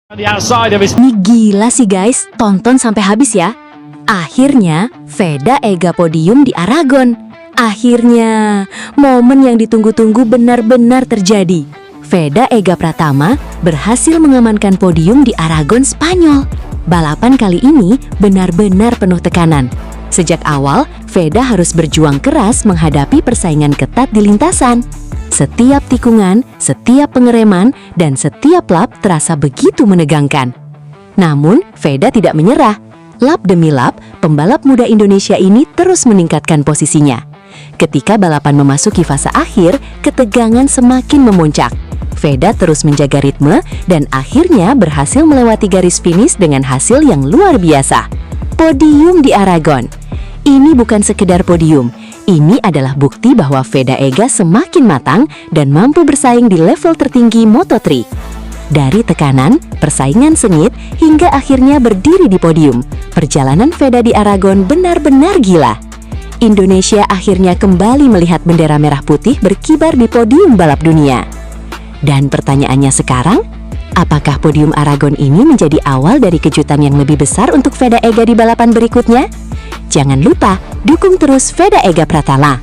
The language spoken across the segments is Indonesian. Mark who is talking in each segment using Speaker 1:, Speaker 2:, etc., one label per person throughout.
Speaker 1: Ini gila sih guys, tonton sampai habis ya. Akhirnya, Veda Ega podium di Aragon. Akhirnya, momen yang ditunggu-tunggu benar-benar terjadi. Veda Ega Pratama berhasil mengamankan podium di Aragon, Spanyol. Balapan kali ini benar-benar penuh tekanan. Sejak awal, Veda harus berjuang keras menghadapi persaingan ketat di lintasan. Setiap tikungan, setiap pengereman, dan setiap lap terasa begitu menegangkan. Namun, Veda tidak menyerah. Lap demi lap, pembalap muda Indonesia ini terus meningkatkan posisinya. Ketika balapan memasuki fase akhir, ketegangan semakin memuncak. Veda terus menjaga ritme dan akhirnya berhasil melewati garis finish dengan hasil yang luar biasa. Podium di Aragon. Ini bukan sekedar podium. Ini adalah bukti bahwa Veda Ega semakin matang dan mampu bersaing di level tertinggi Moto3. Dari tekanan, persaingan sengit, hingga akhirnya berdiri di podium, perjalanan Veda di Aragon benar-benar gila. Indonesia akhirnya kembali melihat bendera merah putih berkibar di podium balap dunia. Dan pertanyaannya sekarang, apakah podium Aragon ini menjadi awal dari kejutan yang lebih besar untuk Veda Ega di balapan berikutnya? Jangan lupa, dukung terus Veda Ega Pratama.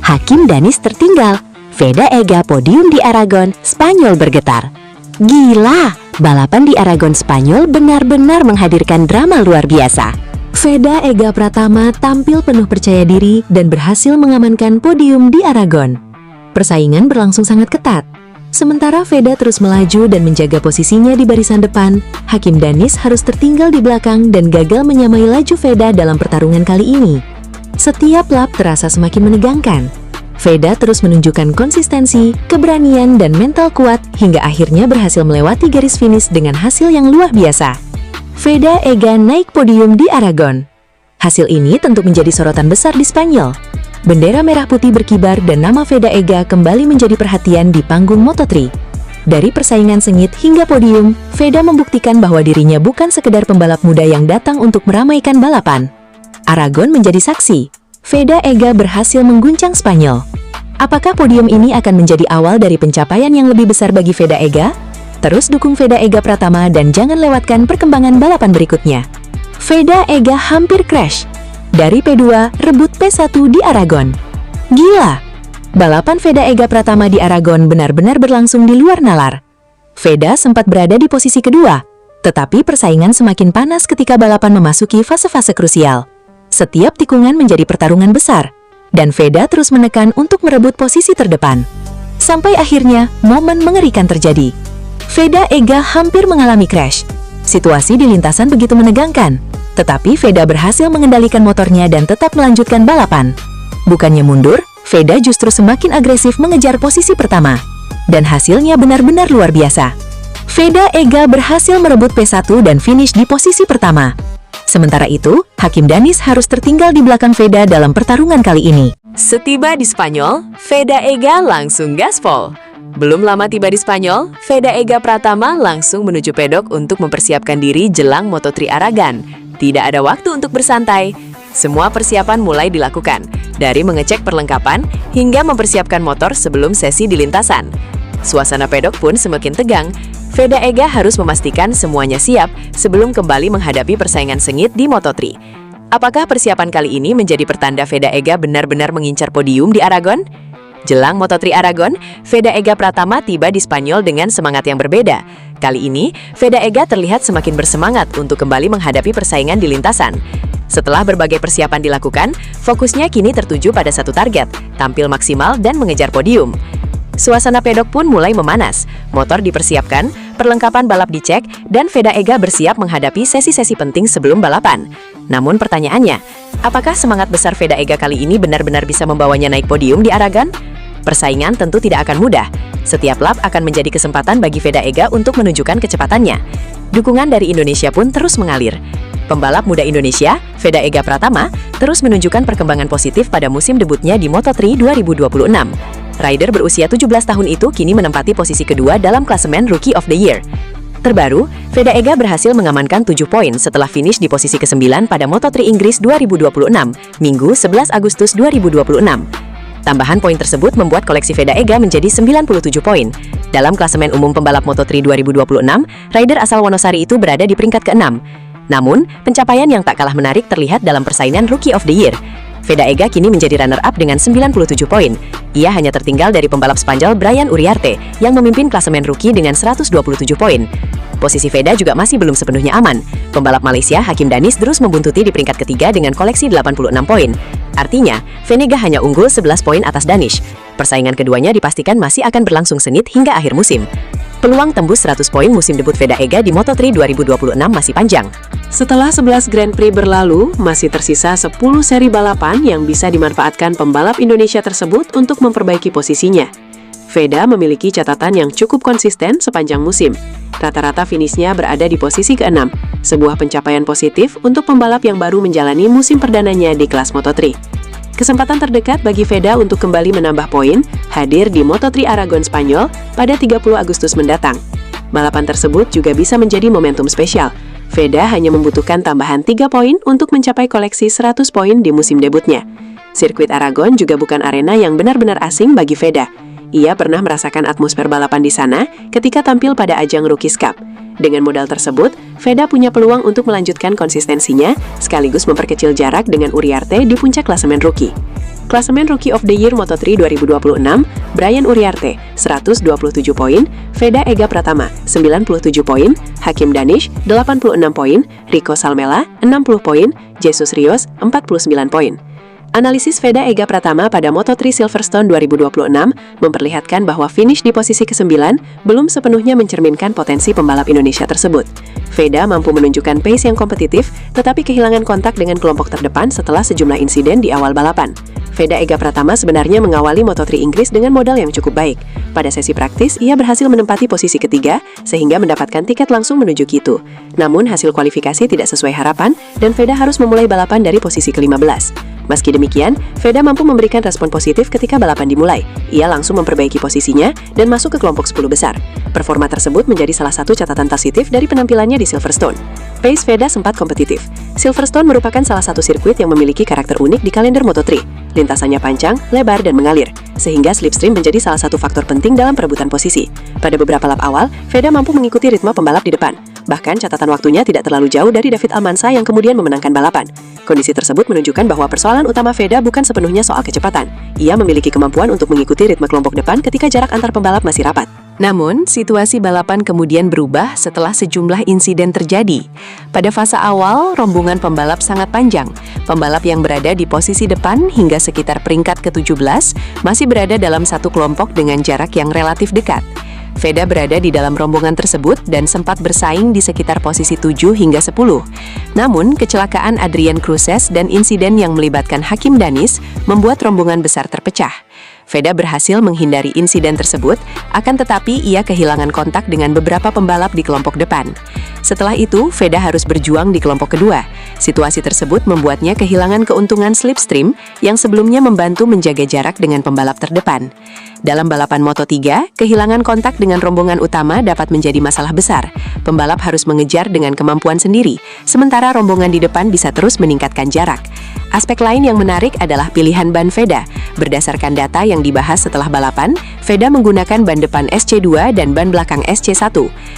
Speaker 1: Hakim Danis tertinggal, Veda Ega podium di Aragon, Spanyol bergetar. Gila, balapan di Aragon, Spanyol benar-benar menghadirkan drama luar biasa. Veda Ega Pratama tampil penuh percaya diri dan berhasil mengamankan podium di Aragon. Persaingan berlangsung sangat ketat. Sementara Veda terus melaju dan menjaga posisinya di barisan depan, Hakim Danis harus tertinggal di belakang dan gagal menyamai laju Veda dalam pertarungan kali ini. Setiap lap terasa semakin menegangkan. Veda terus menunjukkan konsistensi, keberanian, dan mental kuat hingga akhirnya berhasil melewati garis finish dengan hasil yang luar biasa. Veda Ega naik podium di Aragon. Hasil ini tentu menjadi sorotan besar di Spanyol. Bendera merah putih berkibar dan nama Veda Ega kembali menjadi perhatian di panggung Moto3. Dari persaingan sengit hingga podium, Veda membuktikan bahwa dirinya bukan sekedar pembalap muda yang datang untuk meramaikan balapan. Aragon menjadi saksi. Veda Ega berhasil mengguncang Spanyol. Apakah podium ini akan menjadi awal dari pencapaian yang lebih besar bagi Veda Ega? Terus dukung Veda Ega Pratama dan jangan lewatkan perkembangan balapan berikutnya. Veda Ega hampir crash. Dari P2, rebut P1 di Aragon. Gila! Balapan Veda Ega Pratama di Aragon benar-benar berlangsung di luar nalar. Veda sempat berada di posisi kedua, tetapi persaingan semakin panas ketika balapan memasuki fase-fase krusial. Setiap tikungan menjadi pertarungan besar, dan Veda terus menekan untuk merebut posisi terdepan. Sampai akhirnya, momen mengerikan terjadi. Veda Ega hampir mengalami crash. Situasi di lintasan begitu menegangkan. Tetapi Veda berhasil mengendalikan motornya dan tetap melanjutkan balapan. Bukannya mundur, Veda justru semakin agresif mengejar posisi pertama. Dan hasilnya benar-benar luar biasa. Veda Ega berhasil merebut P1 dan finish di posisi pertama. Sementara itu, Hakim Danis harus tertinggal di belakang Veda dalam pertarungan kali ini. Setiba di Spanyol, Veda Ega langsung gaspol. Belum lama tiba di Spanyol, Veda Ega Pratama langsung menuju pedok untuk mempersiapkan diri jelang Moto3 Aragon. Tidak ada waktu untuk bersantai. Semua persiapan mulai dilakukan, dari mengecek perlengkapan hingga mempersiapkan motor sebelum sesi di lintasan. Suasana pedok pun semakin tegang. Veda Ega harus memastikan semuanya siap sebelum kembali menghadapi persaingan sengit di Moto3. Apakah persiapan kali ini menjadi pertanda Veda Ega benar-benar mengincar podium di Aragon? Jelang Moto3 Aragon, Veda Ega Pratama tiba di Spanyol dengan semangat yang berbeda. Kali ini, Veda Ega terlihat semakin bersemangat untuk kembali menghadapi persaingan di lintasan. Setelah berbagai persiapan dilakukan, fokusnya kini tertuju pada satu target, tampil maksimal dan mengejar podium. Suasana pedok pun mulai memanas, motor dipersiapkan, perlengkapan balap dicek, dan Veda Ega bersiap menghadapi sesi-sesi penting sebelum balapan. Namun pertanyaannya, apakah semangat besar Veda Ega kali ini benar-benar bisa membawanya naik podium di Aragon? Persaingan tentu tidak akan mudah. Setiap lap akan menjadi kesempatan bagi Veda Ega untuk menunjukkan kecepatannya. Dukungan dari Indonesia pun terus mengalir. Pembalap muda Indonesia, Veda Ega Pratama, terus menunjukkan perkembangan positif pada musim debutnya di Moto3 2026. Rider berusia 17 tahun itu kini menempati posisi kedua dalam klasemen Rookie of the Year. Terbaru, Veda Ega berhasil mengamankan 7 poin setelah finish di posisi ke-9 pada Moto3 Inggris 2026, Minggu 11 Agustus 2026. Tambahan poin tersebut membuat koleksi Veda Ega menjadi 97 poin.
Speaker 2: Dalam klasemen umum pembalap Moto3 2026, rider asal Wonosari itu berada di peringkat ke-6. Namun, pencapaian yang tak kalah menarik terlihat dalam persaingan Rookie of the Year. Veda Ega kini menjadi runner-up dengan 97 poin. Ia hanya tertinggal dari pembalap Spanyol Brian Uriarte yang memimpin klasemen rookie dengan 127 poin. Posisi Veda juga masih belum sepenuhnya aman. Pembalap Malaysia Hakim Danis terus membuntuti di peringkat ketiga dengan koleksi 86 poin. Artinya, Venega hanya unggul 11 poin atas Danish. Persaingan keduanya dipastikan masih akan berlangsung sengit hingga akhir musim. Peluang tembus 100 poin musim debut Veda Ega di Moto3 2026 masih panjang.
Speaker 3: Setelah 11 Grand Prix berlalu, masih tersisa 10 seri balapan yang bisa dimanfaatkan pembalap Indonesia tersebut untuk memperbaiki posisinya. Veda memiliki catatan yang cukup konsisten sepanjang musim. Rata-rata finishnya berada di posisi ke-6, sebuah pencapaian positif untuk pembalap yang baru menjalani musim perdananya di kelas Moto3. Kesempatan terdekat bagi Veda untuk kembali menambah poin hadir di Moto3 Aragon Spanyol pada 30 Agustus mendatang. Balapan tersebut juga bisa menjadi momentum spesial. Veda hanya membutuhkan tambahan 3 poin untuk mencapai koleksi 100 poin di musim debutnya. Sirkuit Aragon juga bukan arena yang benar-benar asing bagi Veda. Ia pernah merasakan atmosfer balapan di sana ketika tampil pada ajang Rookies Cup. Dengan modal tersebut, Veda punya peluang untuk melanjutkan konsistensinya sekaligus memperkecil jarak dengan Uriarte di puncak klasemen rookie. Klasemen Rookie of the Year Moto3 2026, Brian Uriarte 127 poin, Veda Ega Pratama 97 poin, Hakim Danish 86 poin, Rico Salmela 60 poin, Jesus Rios 49 poin. Analisis Veda Ega Pratama pada Moto3 Silverstone 2026 memperlihatkan bahwa finish di posisi ke-9 belum sepenuhnya mencerminkan potensi pembalap Indonesia tersebut. Veda mampu menunjukkan pace yang kompetitif, tetapi kehilangan kontak dengan kelompok terdepan setelah sejumlah insiden di awal balapan. Veda Ega Pratama sebenarnya mengawali Moto3 Inggris dengan modal yang cukup baik. Pada sesi praktis, ia berhasil menempati posisi ketiga, sehingga mendapatkan tiket langsung menuju Q2. Namun, hasil kualifikasi tidak sesuai harapan, dan Veda harus memulai balapan dari posisi ke-15. Meski demikian, Veda mampu memberikan respon positif ketika balapan dimulai. Ia langsung memperbaiki posisinya dan masuk ke kelompok 10 besar. Performa tersebut menjadi salah satu catatan positif dari penampilannya di Silverstone. Pace Veda sempat kompetitif. Silverstone merupakan salah satu sirkuit yang memiliki karakter unik di kalender Moto3. Lintasannya panjang, lebar, dan mengalir, sehingga slipstream menjadi salah satu faktor penting dalam perebutan posisi. Pada beberapa lap awal, Veda mampu mengikuti ritme pembalap di depan. Bahkan catatan waktunya tidak terlalu jauh dari David Almansa yang kemudian memenangkan balapan. Kondisi tersebut menunjukkan bahwa persoalan utama Veda bukan sepenuhnya soal kecepatan. Ia memiliki kemampuan untuk mengikuti ritme kelompok depan ketika jarak antar pembalap masih rapat.
Speaker 2: Namun, situasi balapan kemudian berubah setelah sejumlah insiden terjadi. Pada fase awal, rombongan pembalap sangat panjang. Pembalap yang berada di posisi depan hingga sekitar peringkat ke-17 masih berada dalam satu kelompok dengan jarak yang relatif dekat. Veda berada di dalam rombongan tersebut dan sempat bersaing di sekitar posisi 7 hingga 10. Namun, kecelakaan Adrian Cruces dan insiden yang melibatkan Hakim Danis membuat rombongan besar terpecah. Veda berhasil menghindari insiden tersebut, akan tetapi ia kehilangan kontak dengan beberapa pembalap di kelompok depan. Setelah itu, Veda harus berjuang di kelompok kedua. Situasi tersebut membuatnya kehilangan keuntungan slipstream yang sebelumnya membantu menjaga jarak dengan pembalap terdepan. Dalam balapan Moto3, kehilangan kontak dengan rombongan utama dapat menjadi masalah besar. Pembalap harus mengejar dengan kemampuan sendiri, sementara rombongan di depan bisa terus meningkatkan jarak. Aspek lain yang menarik adalah pilihan ban Veda. Berdasarkan data yang dibahas setelah balapan, Veda menggunakan ban depan SC2 dan ban belakang SC1.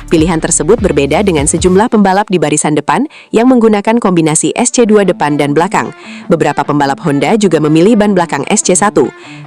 Speaker 2: Pilihan tersebut berbeda dengan sejumlah pembalap di barisan depan yang menggunakan kombinasi SC2 depan dan belakang. Beberapa pembalap Honda juga memilih ban belakang SC1.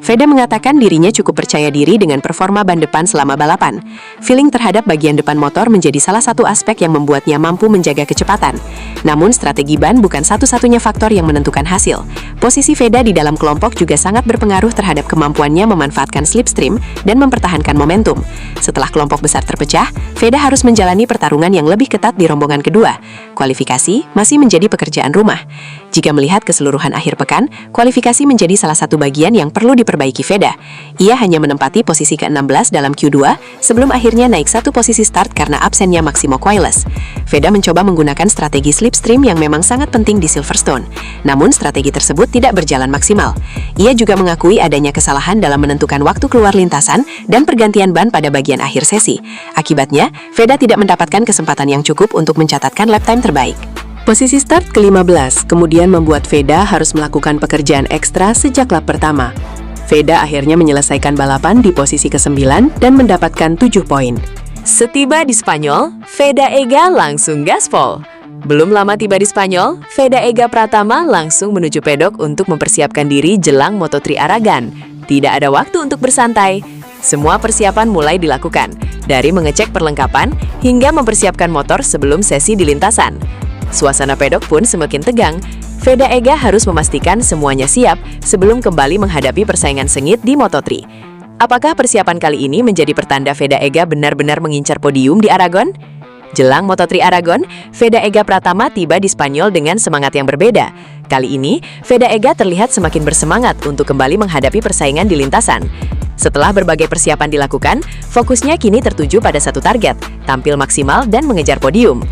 Speaker 2: Veda mengatakan dirinya cukup percaya diri dengan performa ban depan selama balapan. Feeling terhadap bagian depan motor menjadi salah satu aspek yang membuatnya mampu menjaga kecepatan. Namun, strategi ban bukan satu-satunya faktor yang menentukan hasil. Posisi Veda di dalam kelompok juga sangat berpengaruh terhadap kemampuannya memanfaatkan slipstream dan mempertahankan momentum. Setelah kelompok besar terpecah, Veda harus menjalani pertarungan yang lebih ketat di rombongan kedua. Kualifikasi masih menjadi pekerjaan rumah. Jika melihat keseluruhan akhir pekan, kualifikasi menjadi salah satu bagian yang perlu diperbaiki Veda. Ia hanya menempati posisi ke-16 dalam Q2 sebelum akhirnya naik satu posisi start karena absennya Maximo Quiles. Veda mencoba menggunakan strategi slipstream yang memang sangat penting di Silverstone. Namun strategi tersebut tidak berjalan maksimal. Ia juga mengakui adanya kesalahan dalam menentukan waktu keluar lintasan dan pergantian ban pada bagian akhir sesi. Akibatnya, Veda tidak mendapatkan kesempatan yang cukup untuk mencatatkan lap time terbaik. Posisi start ke-15 kemudian membuat Veda harus melakukan pekerjaan ekstra sejak lap pertama. Veda akhirnya menyelesaikan balapan di posisi ke-9 dan mendapatkan 7 poin. Setiba di Spanyol, Veda Ega langsung gaspol. Belum lama tiba di Spanyol, Veda Ega Pratama langsung menuju pedok untuk mempersiapkan diri jelang Moto3 Aragon. Tidak ada waktu untuk bersantai. Semua persiapan mulai dilakukan, dari mengecek perlengkapan hingga mempersiapkan motor sebelum sesi di lintasan. Suasana pedok pun semakin tegang. Veda Ega harus memastikan semuanya siap sebelum kembali menghadapi persaingan sengit di Moto3. Apakah persiapan kali ini menjadi pertanda Veda Ega benar-benar mengincar podium di Aragon? Jelang Moto3 Aragon, Veda Ega Pratama tiba di Spanyol dengan semangat yang berbeda. Kali ini, Veda Ega terlihat semakin bersemangat untuk kembali menghadapi persaingan di lintasan. Setelah berbagai persiapan dilakukan, fokusnya kini tertuju pada satu target, tampil maksimal dan mengejar podium.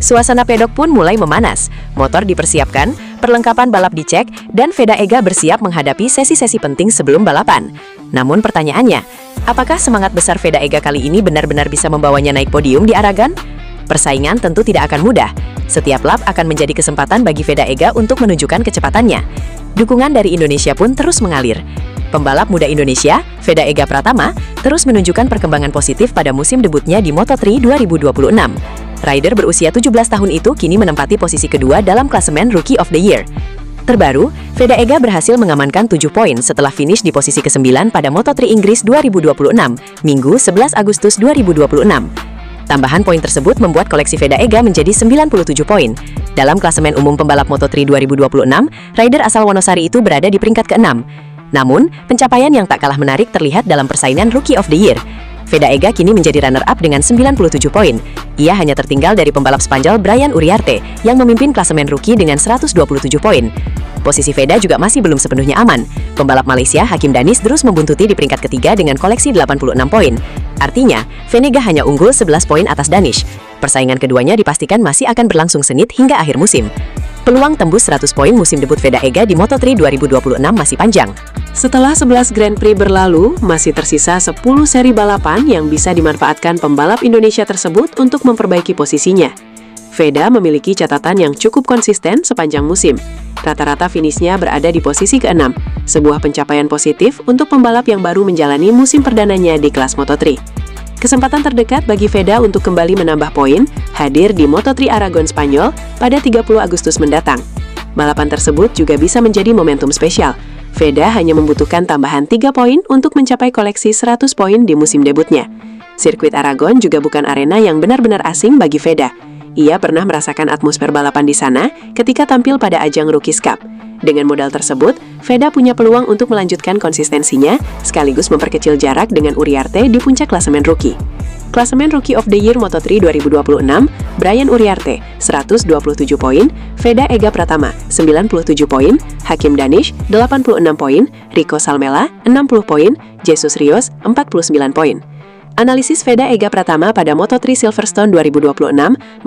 Speaker 2: Suasana pedok pun mulai memanas, motor dipersiapkan, perlengkapan balap dicek, dan Veda Ega bersiap menghadapi sesi-sesi penting sebelum balapan. Namun pertanyaannya, apakah semangat besar Veda Ega kali ini benar-benar bisa membawanya naik podium di Aragon? Persaingan tentu tidak akan mudah. Setiap lap akan menjadi kesempatan bagi Veda Ega untuk menunjukkan kecepatannya. Dukungan dari Indonesia pun terus mengalir. Pembalap muda Indonesia, Veda Ega Pratama, terus menunjukkan perkembangan positif pada musim debutnya di Moto3 2026. Rider berusia 17 tahun itu kini menempati posisi kedua dalam klasemen Rookie of the Year. Terbaru, Veda Ega berhasil mengamankan 7 poin setelah finish di posisi ke-9 pada Moto3 Inggris 2026, Minggu 11 Agustus 2026. Tambahan poin tersebut membuat koleksi Veda Ega menjadi 97 poin. Dalam klasemen umum pembalap Moto3 2026, rider asal Wonosari itu berada di peringkat ke-6. Namun, pencapaian yang tak kalah menarik terlihat dalam persaingan Rookie of the Year. Veda Ega kini menjadi runner-up dengan 97 poin. Ia hanya tertinggal dari pembalap Spanyol Brian Uriarte yang memimpin klasemen rookie dengan 127 poin. Posisi Veda juga masih belum sepenuhnya aman. Pembalap Malaysia Hakim Danis terus membuntuti di peringkat ketiga dengan koleksi 86 poin. Artinya, Venega hanya unggul 11 poin atas Danish. Persaingan keduanya dipastikan masih akan berlangsung sengit hingga akhir musim. Peluang tembus 100 poin musim debut Veda Ega di Moto3 2026 masih panjang.
Speaker 3: Setelah 11 Grand Prix berlalu, masih tersisa 10 seri balapan yang bisa dimanfaatkan pembalap Indonesia tersebut untuk memperbaiki posisinya. Veda memiliki catatan yang cukup konsisten sepanjang musim. Rata-rata finishnya berada di posisi ke-6, sebuah pencapaian positif untuk pembalap yang baru menjalani musim perdananya di kelas Moto3. Kesempatan terdekat bagi Veda untuk kembali menambah poin hadir di Moto3 Aragon Spanyol pada 30 Agustus mendatang. Balapan tersebut juga bisa menjadi momentum spesial. Veda hanya membutuhkan tambahan 3 poin untuk mencapai koleksi 100 poin di musim debutnya. Sirkuit Aragon juga bukan arena yang benar-benar asing bagi Veda. Ia pernah merasakan atmosfer balapan di sana ketika tampil pada ajang Rookies Cup. Dengan modal tersebut, Veda punya peluang untuk melanjutkan konsistensinya sekaligus memperkecil jarak dengan Uriarte di puncak klasemen rookie. Klasemen Rookie of the Year Moto3 2026, Brian Uriarte 127 poin, Veda Ega Pratama 97 poin, Hakim Danish 86 poin, Rico Salmela 60 poin, Jesus Rios 49 poin. Analisis Veda Ega Pratama pada Moto3 Silverstone 2026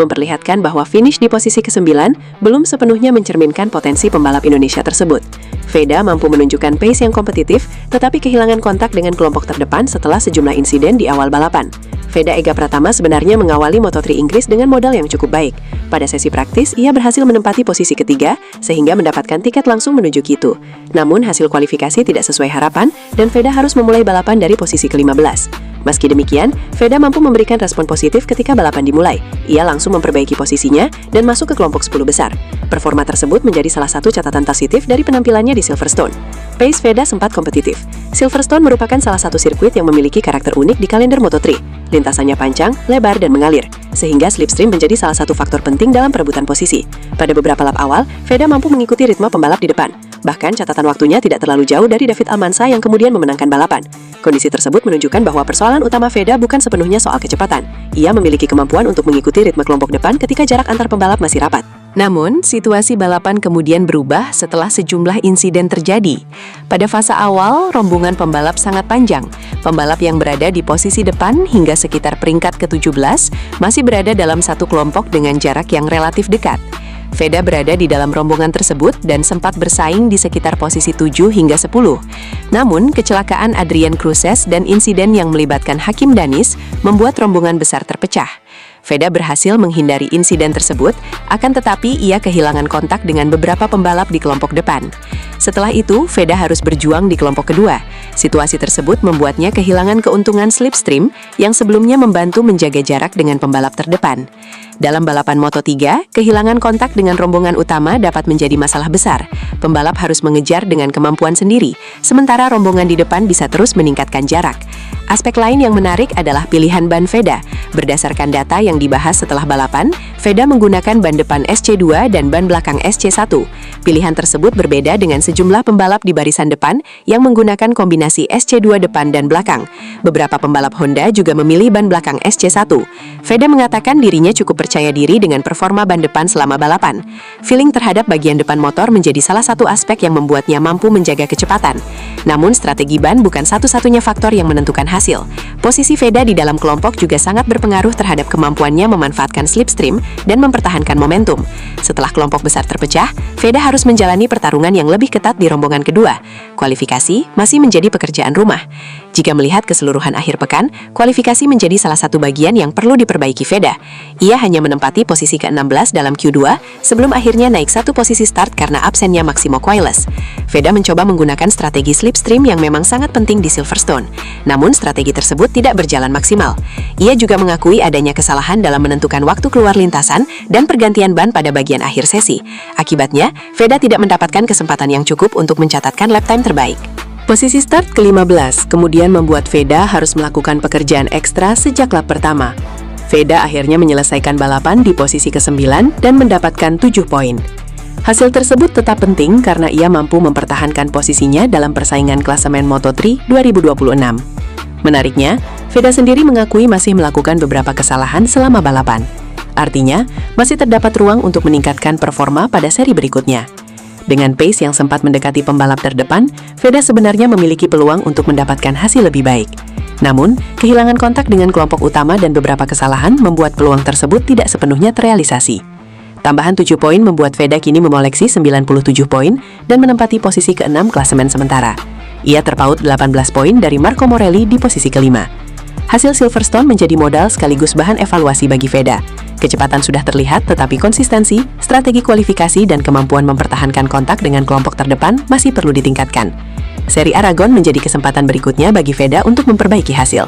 Speaker 3: memperlihatkan bahwa finish di posisi ke-9 belum sepenuhnya mencerminkan potensi pembalap Indonesia tersebut. Veda mampu menunjukkan pace yang kompetitif, tetapi kehilangan kontak dengan kelompok terdepan setelah sejumlah insiden di awal balapan. Veda Ega Pratama sebenarnya mengawali Moto3 Inggris dengan modal yang cukup baik. Pada sesi praktis, ia berhasil menempati posisi ketiga, sehingga mendapatkan tiket langsung menuju Q2. Namun, hasil kualifikasi tidak sesuai harapan, dan Veda harus memulai balapan dari posisi ke-15. Meski demikian, Veda mampu memberikan respon positif ketika balapan dimulai. Ia langsung memperbaiki posisinya dan masuk ke kelompok 10 besar. Performa tersebut menjadi salah satu catatan positif dari penampilannya di Silverstone. Pace Veda sempat kompetitif. Silverstone merupakan salah satu sirkuit yang memiliki karakter unik di kalender Moto3. Lintasannya panjang, lebar, dan mengalir, sehingga slipstream menjadi salah satu faktor penting dalam perebutan posisi. Pada beberapa lap awal, Veda mampu mengikuti ritme pembalap di depan. Bahkan catatan waktunya tidak terlalu jauh dari David Almanza yang kemudian memenangkan balapan. Kondisi tersebut menunjukkan bahwa persoalan utama Veda bukan sepenuhnya soal kecepatan. Ia memiliki kemampuan untuk mengikuti ritme kelompok depan ketika jarak antar pembalap masih rapat.
Speaker 2: Namun, situasi balapan kemudian berubah setelah sejumlah insiden terjadi. Pada fase awal, rombongan pembalap sangat panjang. Pembalap yang berada di posisi depan hingga sekitar peringkat ke-17 masih berada dalam satu kelompok dengan jarak yang relatif dekat. Veda berada di dalam rombongan tersebut dan sempat bersaing di sekitar posisi 7 hingga 10. Namun, kecelakaan Adrian Cruces dan insiden yang melibatkan Hakim Danis membuat rombongan besar terpecah. Veda berhasil menghindari insiden tersebut, akan tetapi ia kehilangan kontak dengan beberapa pembalap di kelompok depan. Setelah itu, Veda harus berjuang di kelompok kedua. Situasi tersebut membuatnya kehilangan keuntungan slipstream yang sebelumnya membantu menjaga jarak dengan pembalap terdepan. Dalam balapan Moto3, kehilangan kontak dengan rombongan utama dapat menjadi masalah besar. Pembalap harus mengejar dengan kemampuan sendiri, sementara rombongan di depan bisa terus meningkatkan jarak. Aspek lain yang menarik adalah pilihan ban Veda. Berdasarkan data yang dibahas setelah balapan, Veda menggunakan ban depan SC2 dan ban belakang SC1. Pilihan tersebut berbeda dengan sejumlah pembalap di barisan depan yang menggunakan kombinasi SC2 depan dan belakang. Beberapa pembalap Honda juga memilih ban belakang SC1. Veda mengatakan dirinya cukup percaya diri dengan performa ban depan selama balapan. Feeling terhadap bagian depan motor menjadi salah satu aspek yang membuatnya mampu menjaga kecepatan. Namun, strategi ban bukan satu-satunya faktor yang menentukan hasil. Posisi Veda di dalam kelompok juga sangat berpengaruh terhadap kemampuannya memanfaatkan slipstream dan mempertahankan momentum. Setelah kelompok besar terpecah, Veda harus menjalani pertarungan yang lebih ketat di rombongan kedua. Kualifikasi masih menjadi pekerjaan rumah. Jika melihat keseluruhan akhir pekan, kualifikasi menjadi salah satu bagian yang perlu diperbaiki Veda. Ia hanya menempati posisi ke-16 dalam Q2 sebelum akhirnya naik satu posisi start karena absennya Maximo Quiles. Veda mencoba menggunakan strategi slipstream yang memang sangat penting di Silverstone. Namun strategi tersebut tidak berjalan maksimal. Ia juga mengakui adanya kesalahan dalam menentukan waktu keluar lintasan dan pergantian ban pada bagian akhir sesi. Akibatnya, Veda tidak mendapatkan kesempatan yang cukup untuk mencatatkan lap time terbaik.
Speaker 3: Posisi start ke-15 kemudian membuat Veda harus melakukan pekerjaan ekstra sejak lap pertama. Veda akhirnya menyelesaikan balapan di posisi ke-9 dan mendapatkan 7 poin. Hasil tersebut tetap penting karena ia mampu mempertahankan posisinya dalam persaingan klasemen Moto3 2026. Menariknya, Veda sendiri mengakui masih melakukan beberapa kesalahan selama balapan. Artinya, masih terdapat ruang untuk meningkatkan performa pada seri berikutnya. Dengan pace yang sempat mendekati pembalap terdepan, Veda sebenarnya memiliki peluang untuk mendapatkan hasil lebih baik. Namun, kehilangan kontak dengan kelompok utama dan beberapa kesalahan membuat peluang tersebut tidak sepenuhnya terrealisasi. Tambahan 7 poin membuat Veda kini memoleksi 97 poin dan menempati posisi ke-6 klasemen sementara. Ia terpaut 18 poin dari Marco Morelli di posisi ke-5. Hasil Silverstone menjadi modal sekaligus bahan evaluasi bagi Veda. Kecepatan sudah terlihat, tetapi konsistensi, strategi kualifikasi, dan kemampuan mempertahankan kontak dengan kelompok terdepan masih perlu ditingkatkan. Seri Aragon menjadi kesempatan berikutnya bagi Veda untuk memperbaiki hasil.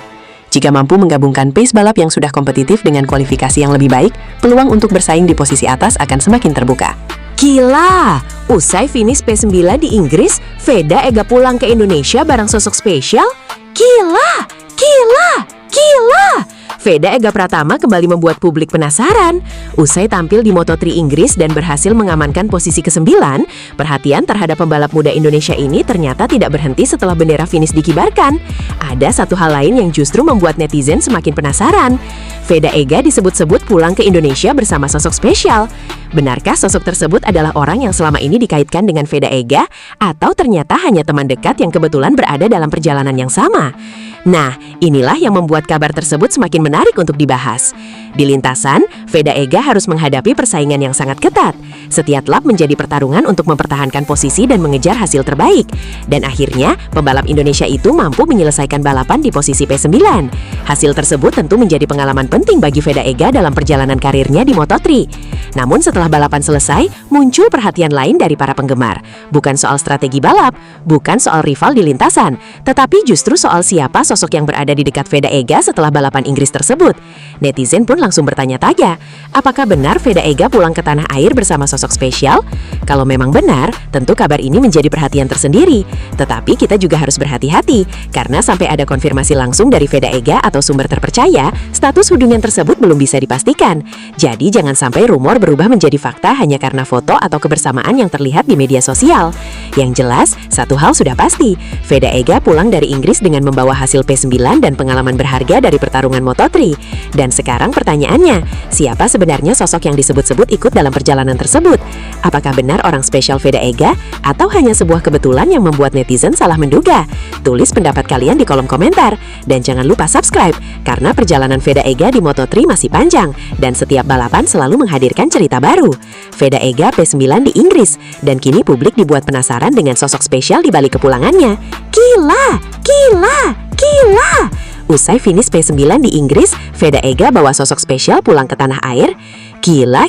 Speaker 3: Jika mampu menggabungkan pace balap yang sudah kompetitif dengan kualifikasi yang lebih baik, peluang untuk bersaing di posisi atas akan semakin terbuka.
Speaker 1: Gila! Usai finish P9 di Inggris, Veda Ega pulang ke Indonesia bareng sosok spesial? Gila! Gila! Gila! Veda Ega Pratama kembali membuat publik penasaran. Usai tampil di Moto3 Inggris dan berhasil mengamankan posisi ke-9, perhatian terhadap pembalap muda Indonesia ini ternyata tidak berhenti setelah bendera finish dikibarkan. Ada satu hal lain yang justru membuat netizen semakin penasaran. Veda Ega disebut-sebut pulang ke Indonesia bersama sosok spesial. Benarkah sosok tersebut adalah orang yang selama ini dikaitkan dengan Veda Ega, atau ternyata hanya teman dekat yang kebetulan berada dalam perjalanan yang sama? Nah, inilah yang membuat kabar tersebut semakin menarik untuk dibahas. Di lintasan, Veda Ega harus menghadapi persaingan yang sangat ketat. Setiap lap menjadi pertarungan untuk mempertahankan posisi dan mengejar hasil terbaik. Dan akhirnya, pembalap Indonesia itu mampu menyelesaikan balapan di posisi P9. Hasil tersebut tentu menjadi pengalaman penting bagi Veda Ega dalam perjalanan karirnya di Moto3. Namun setelah balapan selesai, muncul perhatian lain dari para penggemar. Bukan soal strategi balap, bukan soal rival di lintasan, tetapi justru soal siapa sosok yang berada di dekat Veda Ega setelah balapan Inggris tersebut. Netizen pun langsung bertanya-tanya, apakah benar Veda Ega pulang ke tanah air bersama sosok spesial? Kalau memang benar, tentu kabar ini menjadi perhatian tersendiri. Tetapi kita juga harus berhati-hati, karena sampai ada konfirmasi langsung dari Veda Ega atau sumber terpercaya, status hubungan tersebut belum bisa dipastikan. Jadi jangan sampai rumor berubah menjadi fakta hanya karena foto atau kebersamaan yang terlihat di media sosial. Yang jelas, satu hal sudah pasti, Veda Ega pulang dari Inggris dengan membawa hasil P9 dan pengalaman berharga dari pertarungan Moto3. Dan sekarang pertanyaannya, siapa sebenarnya sosok yang disebut-sebut ikut dalam perjalanan tersebut? Apakah benar orang spesial Veda Ega, atau hanya sebuah kebetulan yang membuat netizen salah menduga? Tulis pendapat kalian di kolom komentar, dan jangan lupa subscribe, karena perjalanan Veda Ega di Moto3 masih panjang, dan setiap balapan selalu menghadirkan cerita baru. Veda Ega P9 di Inggris, dan kini publik dibuat penasaran dengan sosok spesial di balik kepulangannya. Gila! Gila! Gila!
Speaker 2: Usai finish P9 di Inggris, Veda Ega bawa sosok spesial pulang ke tanah air. Gila.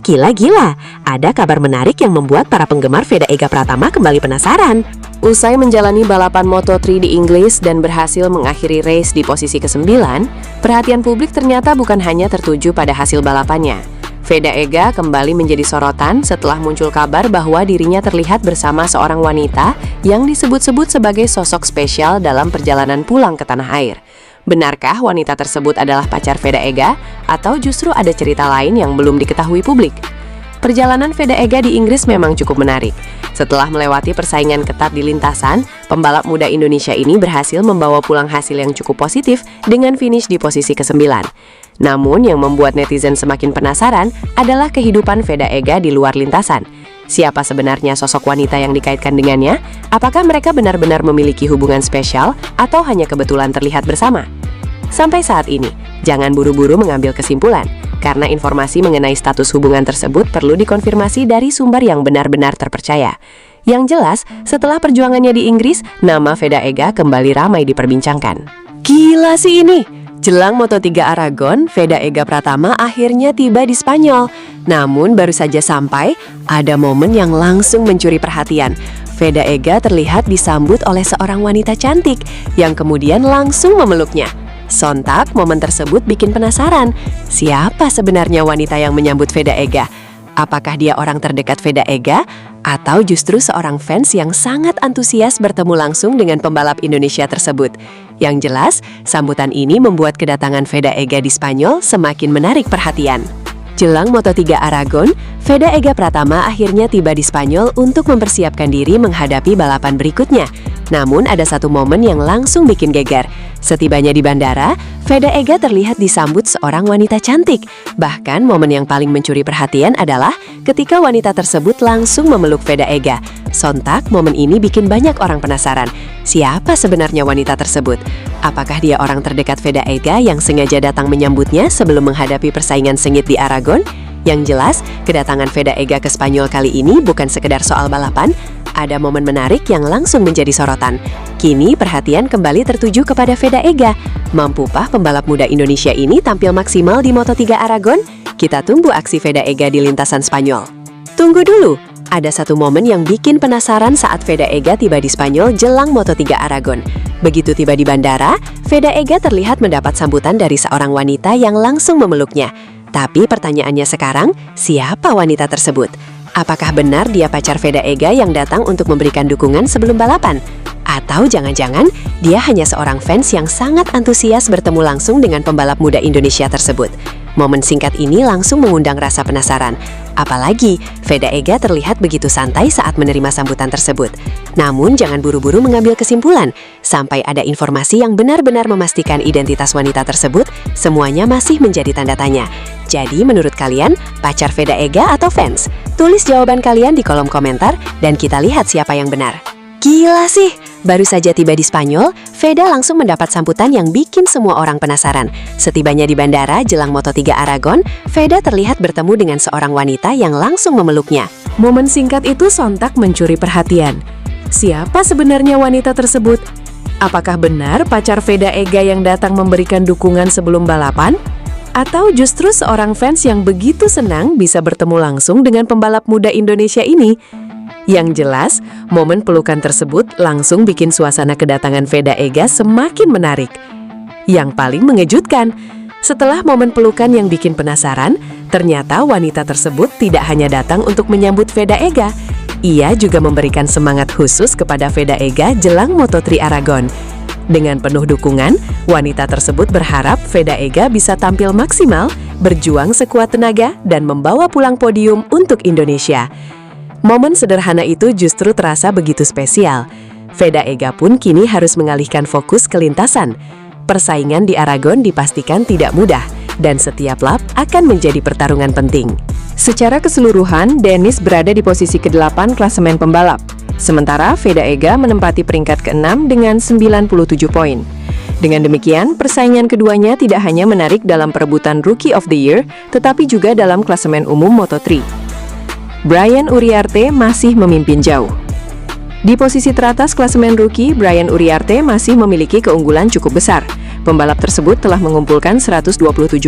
Speaker 2: Ada kabar menarik yang membuat para penggemar Veda Ega Pratama kembali penasaran. Usai menjalani balapan Moto3 di Inggris dan berhasil mengakhiri race di posisi ke-9, perhatian publik ternyata bukan hanya tertuju pada hasil balapannya. Veda Ega kembali menjadi sorotan setelah muncul kabar bahwa dirinya terlihat bersama seorang wanita yang disebut-sebut sebagai sosok spesial dalam perjalanan pulang ke tanah air. Benarkah wanita tersebut adalah pacar Veda Ega, atau justru ada cerita lain yang belum diketahui publik? Perjalanan Veda Ega di Inggris memang cukup menarik. Setelah melewati persaingan ketat di lintasan, pembalap muda Indonesia ini berhasil membawa pulang hasil yang cukup positif dengan finish di posisi ke-9. Namun yang membuat netizen semakin penasaran adalah kehidupan Veda Ega di luar lintasan. Siapa sebenarnya sosok wanita yang dikaitkan dengannya? Apakah mereka benar-benar memiliki hubungan spesial atau hanya kebetulan terlihat bersama? Sampai saat ini, jangan buru-buru mengambil kesimpulan, karena informasi mengenai status hubungan tersebut perlu dikonfirmasi dari sumber yang benar-benar terpercaya. Yang jelas, setelah perjuangannya di Inggris, nama Veda Ega kembali ramai diperbincangkan. Gila sih ini! Jelang Moto3 Aragon, Veda Ega Pratama akhirnya tiba di Spanyol. Namun baru saja sampai, ada momen yang langsung mencuri perhatian. Veda Ega terlihat disambut oleh seorang wanita cantik yang kemudian langsung memeluknya. Sontak, momen tersebut bikin penasaran. Siapa sebenarnya wanita yang menyambut Veda Ega? Apakah dia orang terdekat Veda Ega? Atau justru seorang fans yang sangat antusias bertemu langsung dengan pembalap Indonesia tersebut? Yang jelas, sambutan ini membuat kedatangan Veda Ega di Spanyol semakin menarik perhatian. Jelang Moto3 Aragon, Veda Ega Pratama akhirnya tiba di Spanyol untuk mempersiapkan diri menghadapi balapan berikutnya. Namun ada satu momen yang langsung bikin geger. Setibanya di bandara, Veda Ega terlihat disambut seorang wanita cantik. Bahkan momen yang paling mencuri perhatian adalah ketika wanita tersebut langsung memeluk Veda Ega. Sontak, momen ini bikin banyak orang penasaran. Siapa sebenarnya wanita tersebut? Apakah dia orang terdekat Veda Ega yang sengaja datang menyambutnya sebelum menghadapi persaingan sengit di Aragon? Yang jelas, kedatangan Veda Ega ke Spanyol kali ini bukan sekedar soal balapan, ada momen menarik yang langsung menjadi sorotan. Kini perhatian kembali tertuju kepada Veda Ega. Mampukah pembalap muda Indonesia ini tampil maksimal di Moto3 Aragon? Kita tunggu aksi Veda Ega di lintasan Spanyol. Tunggu dulu, ada satu momen yang bikin penasaran saat Veda Ega tiba di Spanyol jelang Moto3 Aragon. Begitu tiba di bandara, Veda Ega terlihat mendapat sambutan dari seorang wanita yang langsung memeluknya. Tapi pertanyaannya sekarang, siapa wanita tersebut? Apakah benar dia pacar Veda Ega yang datang untuk memberikan dukungan sebelum balapan? Atau jangan-jangan dia hanya seorang fans yang sangat antusias bertemu langsung dengan pembalap muda Indonesia tersebut? Momen singkat ini langsung mengundang rasa penasaran. Apalagi, Veda Ega terlihat begitu santai saat menerima sambutan tersebut. Namun jangan buru-buru mengambil kesimpulan. Sampai ada informasi yang benar-benar memastikan identitas wanita tersebut, semuanya masih menjadi tanda tanya. Jadi menurut kalian, pacar Veda Ega atau fans? Tulis jawaban kalian di kolom komentar dan kita lihat siapa yang benar. Gila sih! Baru saja tiba di Spanyol, Veda langsung mendapat sambutan yang bikin semua orang penasaran. Setibanya di bandara jelang Moto3 Aragon, Veda terlihat bertemu dengan seorang wanita yang langsung memeluknya. Momen singkat itu sontak mencuri perhatian. Siapa sebenarnya wanita tersebut? Apakah benar pacar Veda Ega yang datang memberikan dukungan sebelum balapan? Atau justru seorang fans yang begitu senang bisa bertemu langsung dengan pembalap muda Indonesia ini? Yang jelas, momen pelukan tersebut langsung bikin suasana kedatangan Veda Ega semakin menarik. Yang paling mengejutkan, setelah momen pelukan yang bikin penasaran, ternyata wanita tersebut tidak hanya datang untuk menyambut Veda Ega, ia juga memberikan semangat khusus kepada Veda Ega jelang Moto3 Aragon. Dengan penuh dukungan, wanita tersebut berharap Veda Ega bisa tampil maksimal, berjuang sekuat tenaga, dan membawa pulang podium untuk Indonesia. Momen sederhana itu justru terasa begitu spesial. Veda Ega pun kini harus mengalihkan fokus ke lintasan. Persaingan di Aragon dipastikan tidak mudah, dan setiap lap akan menjadi pertarungan penting. Secara keseluruhan, Dennis berada di posisi ke-8 klasemen pembalap. Sementara Veda Ega menempati peringkat ke-6 dengan 97 poin. Dengan demikian, persaingan keduanya tidak hanya menarik dalam perebutan Rookie of the Year, tetapi juga dalam klasemen umum Moto3. Brian Uriarte masih memimpin jauh. Di posisi teratas klasemen rookie, Brian Uriarte masih memiliki keunggulan cukup besar. Pembalap tersebut telah mengumpulkan 127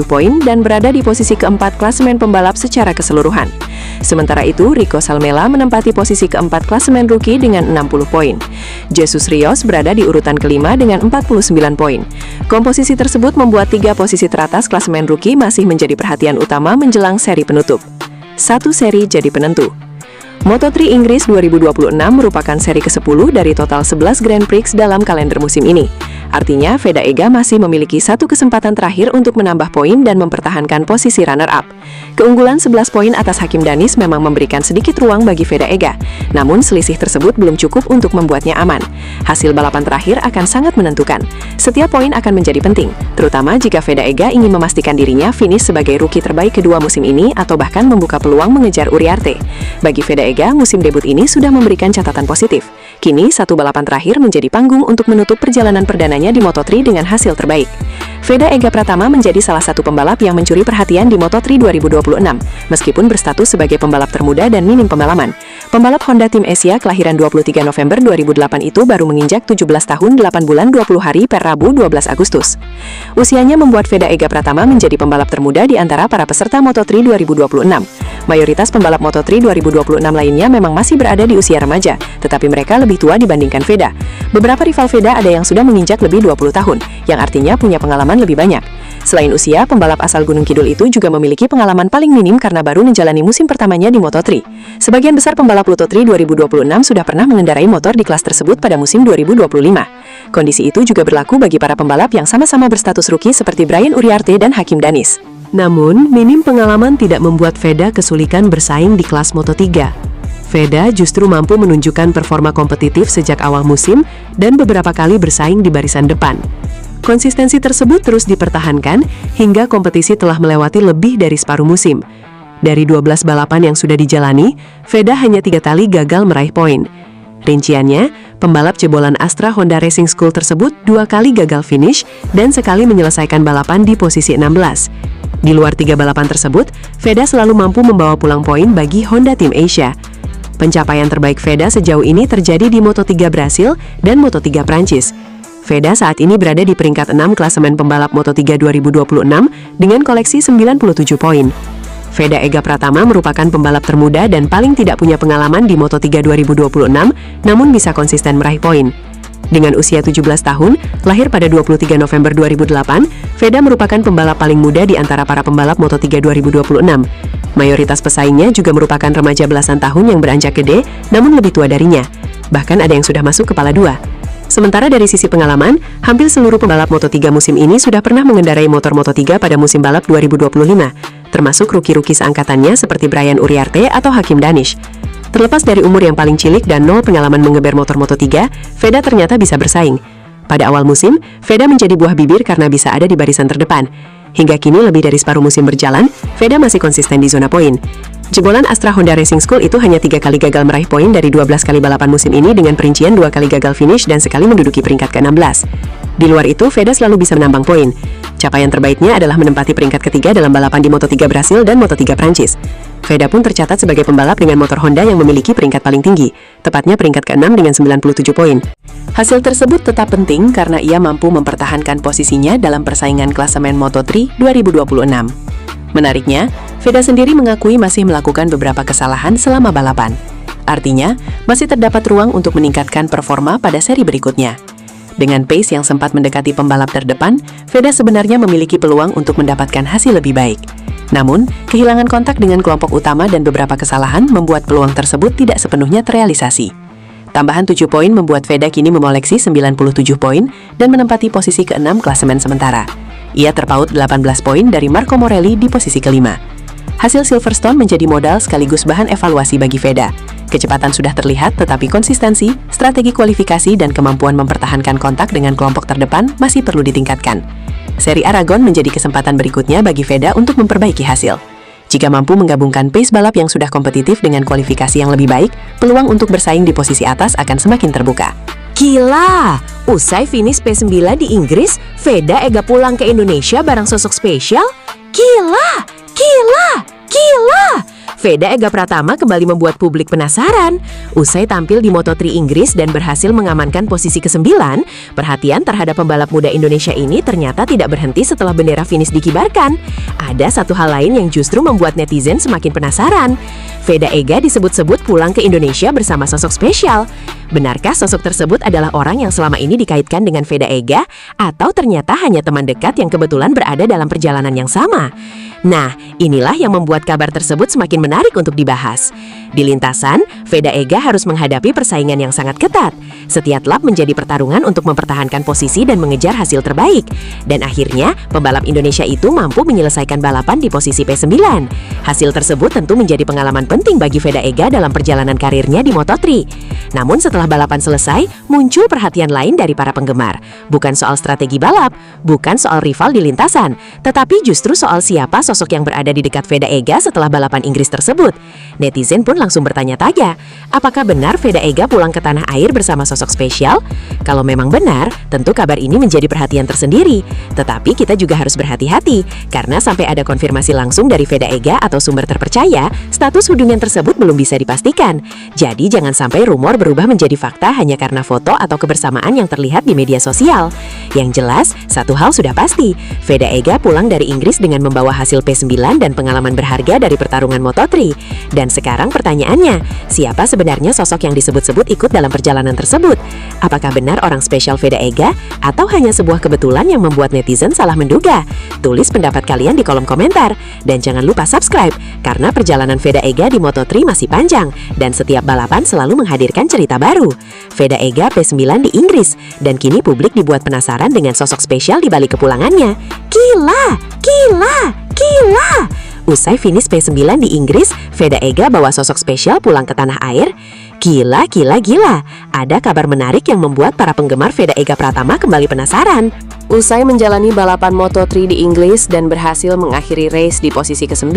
Speaker 2: poin dan berada di posisi keempat klasemen pembalap secara keseluruhan. Sementara itu, Rico Salmela menempati posisi keempat klasemen rookie dengan 60 poin. Jesus Rios berada di urutan kelima dengan 49 poin. Komposisi tersebut membuat 3 posisi teratas klasemen rookie masih menjadi perhatian utama menjelang seri penutup. 1 seri jadi penentu. Moto3 Inggris 2026 merupakan seri ke-10 dari total 11 Grand Prix dalam kalender musim ini. Artinya, Veda Ega masih memiliki 1 kesempatan terakhir untuk menambah poin dan mempertahankan posisi runner-up. Keunggulan 11 poin atas Hakim Danis memang memberikan sedikit ruang bagi Veda Ega, namun selisih tersebut belum cukup untuk membuatnya aman. Hasil balapan terakhir akan sangat menentukan. Setiap poin akan menjadi penting, terutama jika Veda Ega ingin memastikan dirinya finish sebagai rookie terbaik kedua musim ini atau bahkan membuka peluang mengejar Uriarte. Bagi Veda Ega, musim debut ini sudah memberikan catatan positif. Kini, 1 balapan terakhir menjadi panggung untuk menutup perjalanan perdananya di Moto3 dengan hasil terbaik. Veda Ega Pratama menjadi salah satu pembalap yang mencuri perhatian di Moto3 2026, meskipun berstatus sebagai pembalap termuda dan minim pengalaman. Pembalap Honda Tim Asia kelahiran 23 November 2008 itu baru menginjak 17 tahun 8 bulan 20 hari per Rabu 12 Agustus. Usianya membuat Veda Ega Pratama menjadi pembalap termuda di antara para peserta Moto3 2026. Mayoritas pembalap Moto3 2026 lainnya memang masih berada di usia remaja, tetapi mereka lebih tua dibandingkan Veda. Beberapa rival Veda ada yang sudah menginjak lebih 20 tahun, yang artinya punya pengalaman lebih banyak. Selain usia, pembalap asal Gunung Kidul itu juga memiliki pengalaman paling minim karena baru menjalani musim pertamanya di Moto3. Sebagian besar pembalap Moto3 2026 sudah pernah mengendarai motor di kelas tersebut pada musim 2025. Kondisi itu juga berlaku bagi para pembalap yang sama-sama berstatus rookie seperti Brian Uriarte dan Hakim Danis.
Speaker 3: Namun, minim pengalaman tidak membuat Veda kesulitan bersaing di kelas Moto3. Veda justru mampu menunjukkan performa kompetitif sejak awal musim dan beberapa kali bersaing di barisan depan. Konsistensi tersebut terus dipertahankan hingga kompetisi telah melewati lebih dari separuh musim. Dari 12 balapan yang sudah dijalani, Veda hanya 3 kali gagal meraih poin. Rinciannya, pembalap jebolan Astra Honda Racing School tersebut 2 kali gagal finish dan sekali menyelesaikan balapan di posisi 16. Di luar 3 balapan tersebut, Veda selalu mampu membawa pulang poin bagi Honda Tim Asia. Pencapaian terbaik Veda sejauh ini terjadi di Moto3 Brasil dan Moto3 Prancis. Veda saat ini berada di peringkat 6 klasemen pembalap Moto3 2026 dengan koleksi 97 poin. Veda Ega Pratama merupakan pembalap termuda dan paling tidak punya pengalaman di Moto3 2026, namun bisa konsisten meraih poin. Dengan usia 17 tahun, lahir pada 23 November 2008, Veda merupakan pembalap paling muda di antara para pembalap Moto3 2026. Mayoritas pesaingnya juga merupakan remaja belasan tahun yang beranjak gede, namun lebih tua darinya. Bahkan ada yang sudah masuk kepala 2. Sementara dari sisi pengalaman, hampir seluruh pembalap Moto3 musim ini sudah pernah mengendarai motor Moto3 pada musim balap 2025, termasuk rookie-rookie seangkatannya seperti Brian Uriarte atau Hakim Danis. Terlepas dari umur yang paling cilik dan nol pengalaman mengeber motor Moto3, Veda ternyata bisa bersaing. Pada awal musim, Veda menjadi buah bibir karena bisa ada di barisan terdepan. Hingga kini lebih dari separuh musim berjalan, Veda masih konsisten di zona poin. Jebolan Astra Honda Racing School itu hanya 3 kali gagal meraih poin dari 12 kali balapan musim ini dengan perincian 2 kali gagal finish dan sekali menduduki peringkat ke-16. Di luar itu, Veda selalu bisa menambang poin. Capaian terbaiknya adalah menempati peringkat ketiga dalam balapan di Moto3 Brasil dan Moto3 Prancis. Veda pun tercatat sebagai pembalap dengan motor Honda yang memiliki peringkat paling tinggi, tepatnya peringkat ke-6 dengan 97 poin. Hasil tersebut tetap penting karena ia mampu mempertahankan posisinya dalam persaingan klasemen Moto3 2026. Menariknya, Veda sendiri mengakui masih melakukan beberapa kesalahan selama balapan. Artinya, masih terdapat ruang untuk meningkatkan performa pada seri berikutnya. Dengan pace yang sempat mendekati pembalap terdepan, Veda sebenarnya memiliki peluang untuk mendapatkan hasil lebih baik. Namun, kehilangan kontak dengan kelompok utama dan beberapa kesalahan membuat peluang tersebut tidak sepenuhnya terrealisasi. Tambahan 7 poin membuat Veda kini memoleksi 97 poin dan menempati posisi ke-6 klasemen sementara. Ia terpaut 18 poin dari Marco Morelli di posisi kelima. Hasil Silverstone menjadi modal sekaligus bahan evaluasi bagi Veda. Kecepatan sudah terlihat, tetapi konsistensi, strategi kualifikasi, dan kemampuan mempertahankan kontak dengan kelompok terdepan masih perlu ditingkatkan. Seri Aragon menjadi kesempatan berikutnya bagi Veda untuk memperbaiki hasil. Jika mampu menggabungkan pace balap yang sudah kompetitif dengan kualifikasi yang lebih baik, peluang untuk bersaing di posisi atas akan semakin terbuka.
Speaker 1: Gila! Usai finish P9 di Inggris, Veda Ega pulang ke Indonesia bareng sosok spesial? Gila! Gila! Gila!
Speaker 2: Veda Ega Pratama kembali membuat publik penasaran. Usai tampil di Moto3 Inggris dan berhasil mengamankan posisi ke-9, perhatian terhadap pembalap muda Indonesia ini ternyata tidak berhenti setelah bendera finish dikibarkan. Ada satu hal lain yang justru membuat netizen semakin penasaran. Veda Ega disebut-sebut pulang ke Indonesia bersama sosok spesial. Benarkah sosok tersebut adalah orang yang selama ini dikaitkan dengan Veda Ega, atau ternyata hanya teman dekat yang kebetulan berada dalam perjalanan yang sama? Nah, inilah yang membuat kabar tersebut semakin menarik untuk dibahas. Di lintasan, Veda Ega harus menghadapi persaingan yang sangat ketat. Setiap lap menjadi pertarungan untuk mempertahankan posisi dan mengejar hasil terbaik. Dan akhirnya, pembalap Indonesia itu mampu menyelesaikan balapan di posisi P9. Hasil tersebut tentu menjadi pengalaman penting bagi Veda Ega dalam perjalanan karirnya di Moto3. Namun setelah balapan selesai, muncul perhatian lain dari para penggemar. Bukan soal strategi balap, bukan soal rival di lintasan, tetapi justru soal siapa sosok yang berada di dekat Veda Ega setelah balapan Inggris tersebut. Netizen pun langsung bertanya-tanya, apakah benar Veda Ega pulang ke tanah air bersama sosok spesial? Kalau memang benar, tentu kabar ini menjadi perhatian tersendiri. Tetapi kita juga harus berhati-hati, karena sampai ada konfirmasi langsung dari Veda Ega atau sumber terpercaya, status hubungan tersebut belum bisa dipastikan. Jadi jangan sampai rumor berubah menjadi fakta hanya karena foto atau kebersamaan yang terlihat di media sosial. Yang jelas, satu hal sudah pasti, Veda Ega pulang dari Inggris dengan membawa hasil P9 dan pengalaman berharga dari pertarungan Moto3. Dan sekarang pertanyaannya, siapa sebenarnya sosok yang disebut-sebut ikut dalam perjalanan tersebut? Apakah benar orang spesial Veda Ega, atau hanya sebuah kebetulan yang membuat netizen salah menduga? Tulis pendapat kalian di kolom komentar. Dan jangan lupa subscribe, karena perjalanan Veda Ega di Moto3 masih panjang, dan setiap balapan selalu menghadirkan cerita baru. Veda Ega P9 di Inggris, dan kini publik dibuat penasaran dengan sosok spesial di balik kepulangannya. Gila! Gila! Gila! Usai finish P9 di Inggris, Veda Ega bawa sosok spesial pulang ke tanah air. Gila, gila, gila. Ada kabar menarik yang membuat para penggemar Veda Ega Pratama kembali penasaran. Usai menjalani balapan Moto3 di Inggris dan berhasil mengakhiri race di posisi ke-9,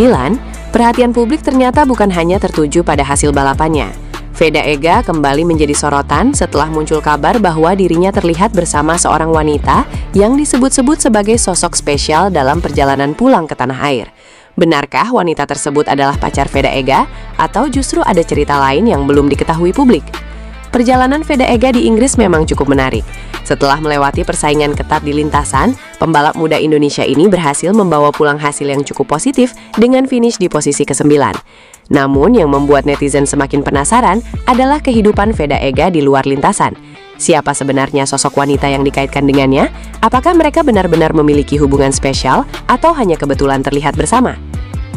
Speaker 2: perhatian publik ternyata bukan hanya tertuju pada hasil balapannya. Veda Ega kembali menjadi sorotan setelah muncul kabar bahwa dirinya terlihat bersama seorang wanita yang disebut-sebut sebagai sosok spesial dalam perjalanan pulang ke tanah air. Benarkah wanita tersebut adalah pacar Veda Ega, atau justru ada cerita lain yang belum diketahui publik? Perjalanan Veda Ega di Inggris memang cukup menarik. Setelah melewati persaingan ketat di lintasan, pembalap muda Indonesia ini berhasil membawa pulang hasil yang cukup positif dengan finish di posisi ke-9. Namun yang membuat netizen semakin penasaran adalah kehidupan Veda Ega di luar lintasan. Siapa sebenarnya sosok wanita yang dikaitkan dengannya? Apakah mereka benar-benar memiliki hubungan spesial atau hanya kebetulan terlihat bersama?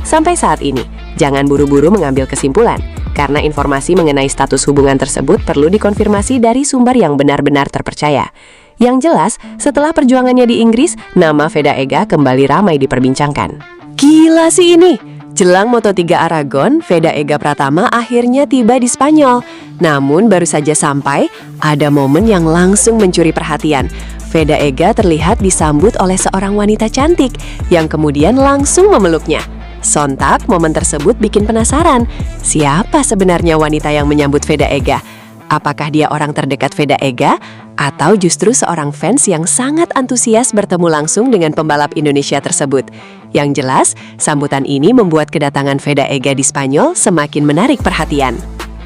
Speaker 2: Sampai saat ini, jangan buru-buru mengambil kesimpulan, karena informasi mengenai status hubungan tersebut perlu dikonfirmasi dari sumber yang benar-benar terpercaya. Yang jelas, setelah perjuangannya di Inggris, nama Veda Ega kembali ramai diperbincangkan. Gila sih ini! Jelang Moto3 Aragon, Veda Ega Pratama akhirnya tiba di Spanyol. Namun baru saja sampai, ada momen yang langsung mencuri perhatian. Veda Ega terlihat disambut oleh seorang wanita cantik yang kemudian langsung memeluknya. Sontak, momen tersebut bikin penasaran. Siapa sebenarnya wanita yang menyambut Veda Ega? Apakah dia orang terdekat Veda Ega? Atau justru seorang fans yang sangat antusias bertemu langsung dengan pembalap Indonesia tersebut? Yang jelas, sambutan ini membuat kedatangan Veda Ega di Spanyol semakin menarik perhatian.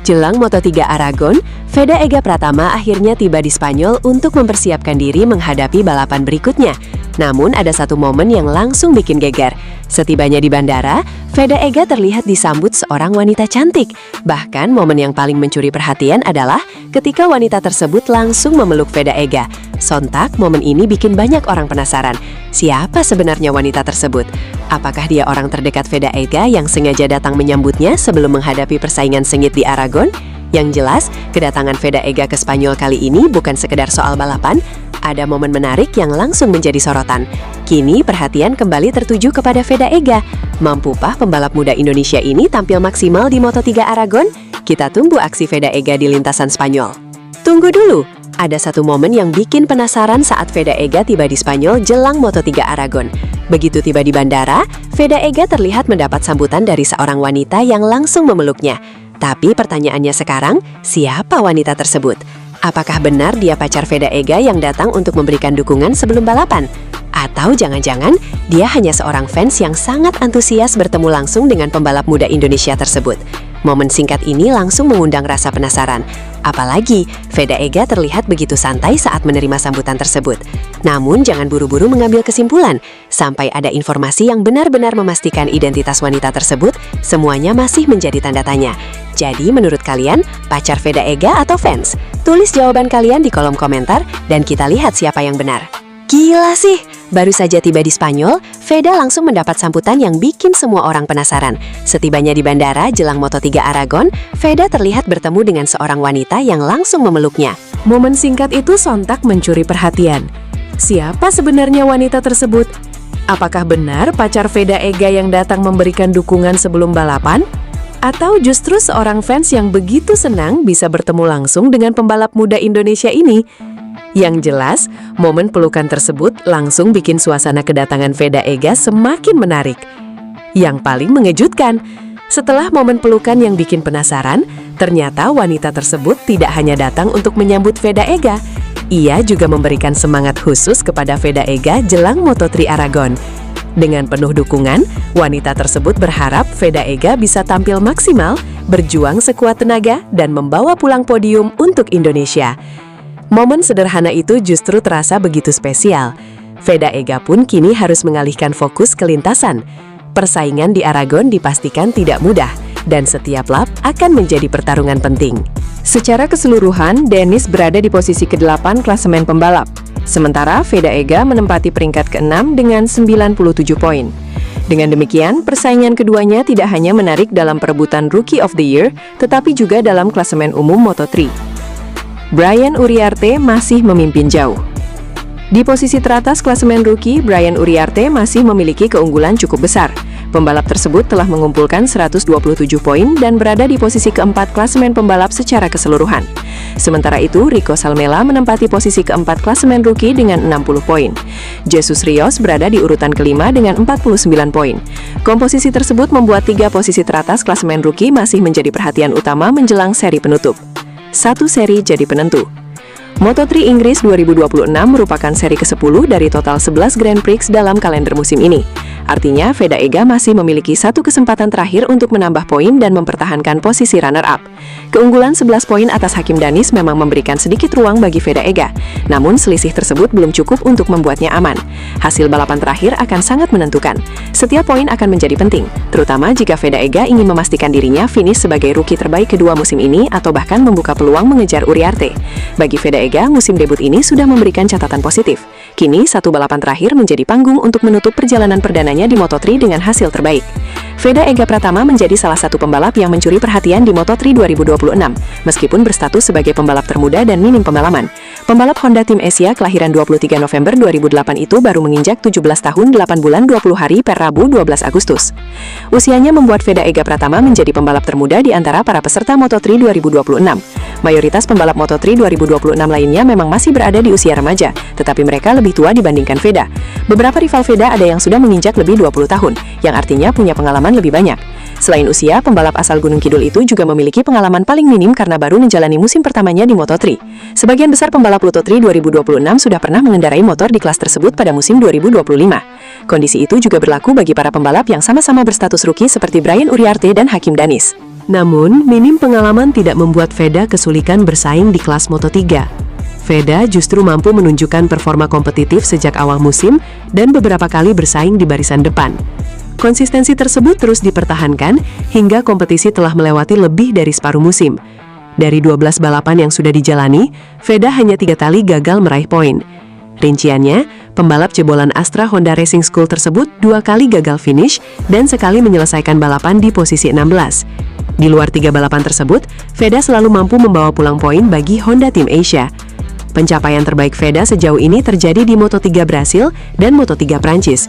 Speaker 2: Jelang Moto3 Aragon, Veda Ega Pratama akhirnya tiba di Spanyol untuk mempersiapkan diri menghadapi balapan berikutnya. Namun ada satu momen yang langsung bikin geger. Setibanya di bandara, Veda Ega terlihat disambut seorang wanita cantik. Bahkan momen yang paling mencuri perhatian adalah ketika wanita tersebut langsung memeluk Veda Ega. Sontak, momen ini bikin banyak orang penasaran. Siapa sebenarnya wanita tersebut? Apakah dia orang terdekat Veda Ega yang sengaja datang menyambutnya sebelum menghadapi persaingan sengit di Aragon? Yang jelas, kedatangan Veda Ega ke Spanyol kali ini bukan sekedar soal balapan, ada momen menarik yang langsung menjadi sorotan. Kini perhatian kembali tertuju kepada Veda Ega. Mampukah pembalap muda Indonesia ini tampil maksimal di Moto3 Aragon? Kita tunggu aksi Veda Ega di lintasan Spanyol. Tunggu dulu, ada satu momen yang bikin penasaran saat Veda Ega tiba di Spanyol jelang Moto3 Aragon. Begitu tiba di bandara, Veda Ega terlihat mendapat sambutan dari seorang wanita yang langsung memeluknya. Tapi pertanyaannya sekarang, siapa wanita tersebut? Apakah benar dia pacar Veda Ega yang datang untuk memberikan dukungan sebelum balapan? Atau jangan-jangan dia hanya seorang fans yang sangat antusias bertemu langsung dengan pembalap muda Indonesia tersebut? Momen singkat ini langsung mengundang rasa penasaran. Apalagi, Veda Ega terlihat begitu santai saat menerima sambutan tersebut. Namun jangan buru-buru mengambil kesimpulan. Sampai ada informasi yang benar-benar memastikan identitas wanita tersebut, semuanya masih menjadi tanda tanya. Jadi menurut kalian, pacar Veda Ega atau fans? Tulis jawaban kalian di kolom komentar dan kita lihat siapa yang benar. Gila sih! Baru saja tiba di Spanyol, Veda langsung mendapat sambutan yang bikin semua orang penasaran. Setibanya di bandara jelang Moto3 Aragon, Veda terlihat bertemu dengan seorang wanita yang langsung memeluknya.
Speaker 3: Momen singkat itu sontak mencuri perhatian. Siapa sebenarnya wanita tersebut? Apakah benar pacar Veda Ega yang datang memberikan dukungan sebelum balapan? Atau justru seorang fans yang begitu senang bisa bertemu langsung dengan pembalap muda Indonesia ini? Yang jelas, momen pelukan tersebut langsung bikin suasana kedatangan Veda Ega semakin menarik. Yang paling mengejutkan, setelah momen pelukan yang bikin penasaran, ternyata wanita tersebut tidak hanya datang untuk menyambut Veda Ega, ia juga memberikan semangat khusus kepada Veda Ega jelang Moto3 Aragon. Dengan penuh dukungan, wanita tersebut berharap Veda Ega bisa tampil maksimal, berjuang sekuat tenaga, dan membawa pulang podium untuk Indonesia. Momen sederhana itu justru terasa begitu spesial. Veda Ega pun kini harus mengalihkan fokus ke lintasan. Persaingan di Aragon dipastikan tidak mudah, dan setiap lap akan menjadi pertarungan penting. Secara keseluruhan, Dennis berada di posisi ke-8 klasemen pembalap. Sementara Veda Ega menempati peringkat ke-6 dengan 97 poin. Dengan demikian, persaingan keduanya tidak hanya menarik dalam perebutan Rookie of the Year, tetapi juga dalam klasemen umum Moto3. Brian Uriarte masih memimpin jauh. Di posisi teratas klasemen rookie, Brian Uriarte masih memiliki keunggulan cukup besar. Pembalap tersebut telah mengumpulkan 127 poin dan berada di posisi keempat klasemen pembalap secara keseluruhan. Sementara itu, Rico Salmela menempati posisi keempat klasemen rookie dengan 60 poin. Jesus Rios berada di urutan kelima dengan 49 poin. Komposisi tersebut membuat 3 posisi teratas klasemen rookie masih menjadi perhatian utama menjelang seri penutup. Satu seri jadi penentu. Moto3 Inggris 2026 merupakan seri ke-10 dari total 11 Grand Prix dalam kalender musim ini. Artinya, Veda Ega masih memiliki satu kesempatan terakhir untuk menambah poin dan mempertahankan posisi runner-up. Keunggulan 11 poin atas Hakim Danis memang memberikan sedikit ruang bagi Veda Ega, namun selisih tersebut belum cukup untuk membuatnya aman. Hasil balapan terakhir akan sangat menentukan. Setiap poin akan menjadi penting, terutama jika Veda Ega ingin memastikan dirinya finish sebagai rookie terbaik kedua musim ini atau bahkan membuka peluang mengejar Uriarte. Bagi Veda Ega, musim debut ini sudah memberikan catatan positif. Kini, satu balapan terakhir menjadi panggung untuk menutup perjalanan perdananya di Moto3 dengan hasil terbaik. Veda Ega Pratama menjadi salah satu pembalap yang mencuri perhatian di Moto3 2026, meskipun berstatus sebagai pembalap termuda dan minim pengalaman. Pembalap Honda Tim Asia kelahiran 23 November 2008 itu baru menginjak 17 tahun 8 bulan 20 hari per Rabu 12 Agustus. Usianya membuat Veda Ega Pratama menjadi pembalap termuda di antara para peserta Moto3 2026. Mayoritas pembalap Moto3 2026 lainnya memang masih berada di usia remaja, tetapi mereka lebih tua dibandingkan Veda. Beberapa rival Veda ada yang sudah menginjak lebih 20 tahun, yang artinya punya pengalaman lebih banyak. Selain usia, pembalap asal Gunung Kidul itu juga memiliki pengalaman paling minim karena baru menjalani musim pertamanya di Moto3. Sebagian besar pembalap Moto3 2026 sudah pernah mengendarai motor di kelas tersebut pada musim 2025. Kondisi itu juga berlaku bagi para pembalap yang sama-sama berstatus rookie seperti Brian Uriarte dan Hakim Danis. Namun, minim pengalaman tidak membuat Veda kesulitan bersaing di kelas Moto3. Veda justru mampu menunjukkan performa kompetitif sejak awal musim dan beberapa kali bersaing di barisan depan. Konsistensi tersebut terus dipertahankan hingga kompetisi telah melewati lebih dari separuh musim. Dari 12 balapan yang sudah dijalani, Veda hanya 3 kali gagal meraih poin. Rinciannya, pembalap jebolan Astra Honda Racing School tersebut 2 kali gagal finish dan sekali menyelesaikan balapan di posisi 16. Di luar 3 balapan tersebut, Veda selalu mampu membawa pulang poin bagi Honda Tim Asia. Pencapaian terbaik Veda sejauh ini terjadi di Moto3 Brasil dan Moto3 Prancis.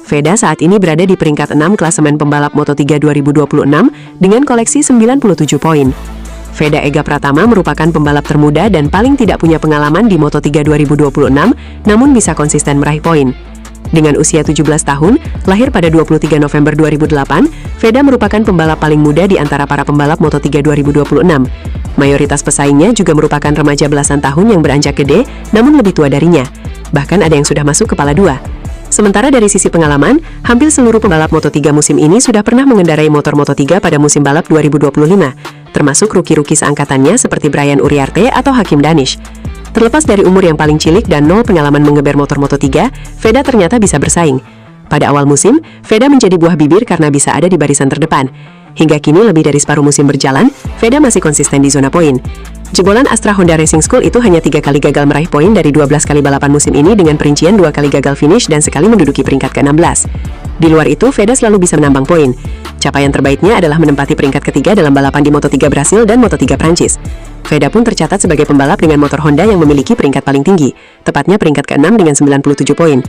Speaker 3: Veda saat ini berada di peringkat 6 klasemen pembalap Moto3 2026 dengan koleksi 97 poin. Veda Ega Pratama merupakan pembalap termuda dan paling tidak punya pengalaman di Moto3 2026, namun bisa konsisten meraih poin. Dengan usia 17 tahun, lahir pada 23 November 2008, Veda merupakan pembalap paling muda di antara para pembalap Moto3 2026.
Speaker 2: Mayoritas pesaingnya juga merupakan remaja belasan tahun yang beranjak gede, namun lebih tua darinya. Bahkan ada yang sudah masuk kepala 2. Sementara dari sisi pengalaman, hampir seluruh pembalap Moto3 musim ini sudah pernah mengendarai motor Moto3 pada musim balap 2025, termasuk rookie-rookie seangkatannya seperti Brian Uriarte atau Hakim Danish. Terlepas dari umur yang paling cilik dan nol pengalaman mengeber motor Moto3, Veda ternyata bisa bersaing. Pada awal musim, Veda menjadi buah bibir karena bisa ada di barisan terdepan. Hingga kini lebih dari separuh musim berjalan, Veda masih konsisten di zona poin. Jebolan Astra Honda Racing School itu hanya 3 kali gagal meraih poin dari 12 kali balapan musim ini dengan perincian 2 kali gagal finish dan sekali menduduki peringkat ke-16. Di luar itu, Veda selalu bisa menambang poin. Capaian terbaiknya adalah menempati peringkat ketiga dalam balapan di Moto3 Brasil dan Moto3 Prancis. Veda pun tercatat sebagai pembalap dengan motor Honda yang memiliki peringkat paling tinggi, tepatnya peringkat ke-6 dengan 97 poin.